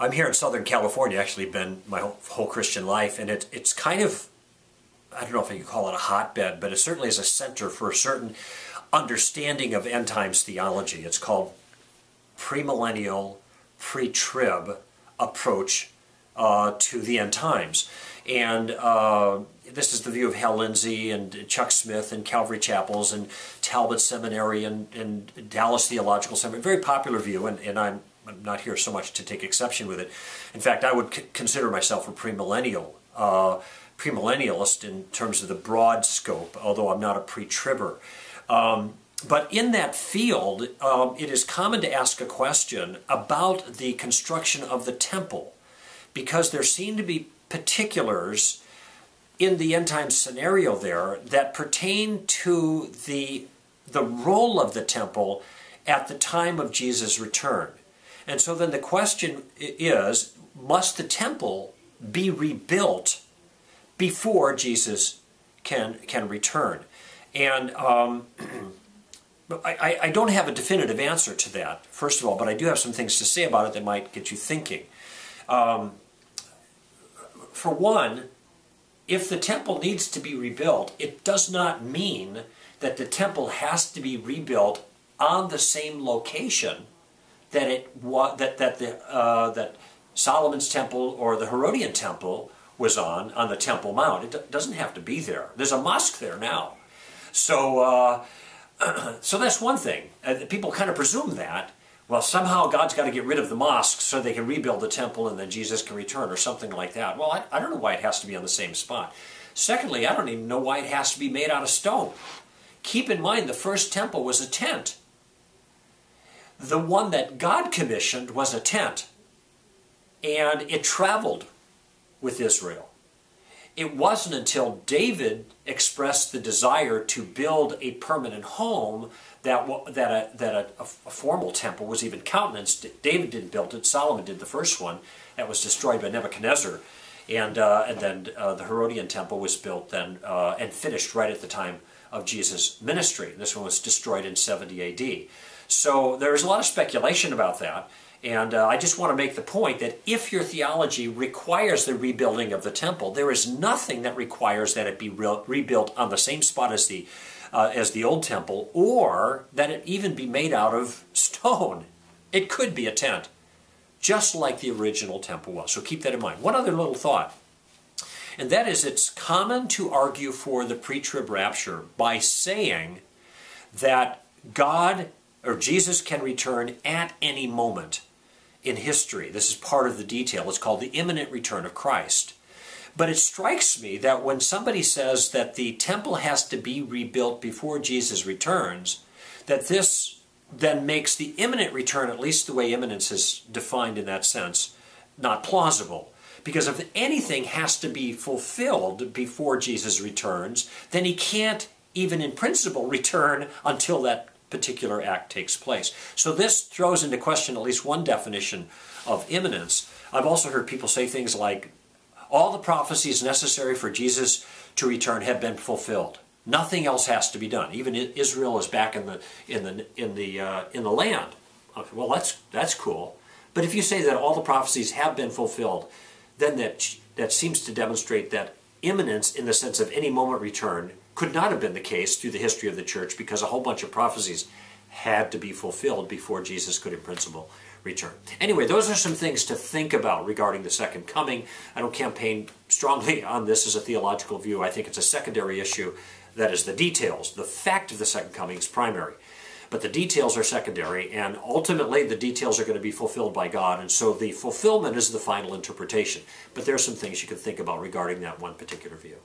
I'm here in Southern California, actually been my whole Christian life, and it's kind of, I don't know if you call it a hotbed, but it certainly is a center for a certain understanding of end times theology. It's called premillennial, pre-trib approach to the end times. And this is the view of Hal Lindsey and Chuck Smith and Calvary Chapels and Talbot Seminary and Dallas Theological Seminary. Very popular view, and I'm not here so much to take exception with it. In fact, I would consider myself a premillennialist in terms of the broad scope, although I'm not a pre-tribber. But in that field, it is common to ask a question about the construction of the temple, because there seem to be particulars in the end time scenario there that pertain to the role of the temple at the time of Jesus' return. And so then the question is, must the temple be rebuilt before Jesus can return? And I don't have a definitive answer to that, first of all, but I do have some things to say about it that might get you thinking. For one, if the temple needs to be rebuilt, it does not mean that the temple has to be rebuilt on the same location that that Solomon's temple or the Herodian temple was on the Temple Mount. It doesn't have to be there. There's a mosque there now. So, so that's one thing. People kind of presume that. Well, somehow God's got to get rid of the mosque so they can rebuild the temple and then Jesus can return or something like that. Well, I don't know why it has to be on the same spot. Secondly, I don't even know why it has to be made out of stone. Keep in mind, the first temple was a tent. The one that God commissioned was a tent, and it traveled with Israel. It wasn't until David expressed the desire to build a permanent home that a formal temple was even countenanced. David didn't build it. Solomon did the first one. That was destroyed by Nebuchadnezzar. And then the Herodian temple was built then and finished right at the time of Jesus' ministry. This one was destroyed in 70 AD. So there's a lot of speculation about that. And I just want to make the point that if your theology requires the rebuilding of the temple, there is nothing that requires that it be rebuilt on the same spot as the old temple, or that it even be made out of stone. It could be a tent, just like the original temple was. So keep that in mind. One other little thought, and that is it's common to argue for the pre-trib rapture by saying that God or Jesus can return at any moment in history. This is part of the detail. It's called the imminent return of Christ. But it strikes me that when somebody says that the temple has to be rebuilt before Jesus returns, that this then makes the imminent return, at least the way imminence is defined in that sense, not plausible. Because if anything has to be fulfilled before Jesus returns, then he can't even in principle return until that particular act takes place. So this throws into question at least one definition of imminence. I've also heard people say things like, all the prophecies necessary for Jesus to return have been fulfilled. Nothing else has to be done. Even Israel is back in the land. Well, that's cool. But if you say that all the prophecies have been fulfilled, then that seems to demonstrate that imminence, in the sense of any moment return, could not have been the case through the history of the church, because a whole bunch of prophecies had to be fulfilled before Jesus could in principle return. Anyway, those are some things to think about regarding the second coming. I don't campaign strongly on this as a theological view. I think it's a secondary issue. That is the details. The fact of the second coming is primary, but the details are secondary, and ultimately the details are going to be fulfilled by God, and so the fulfillment is the final interpretation. But there are some things you can think about regarding that one particular view.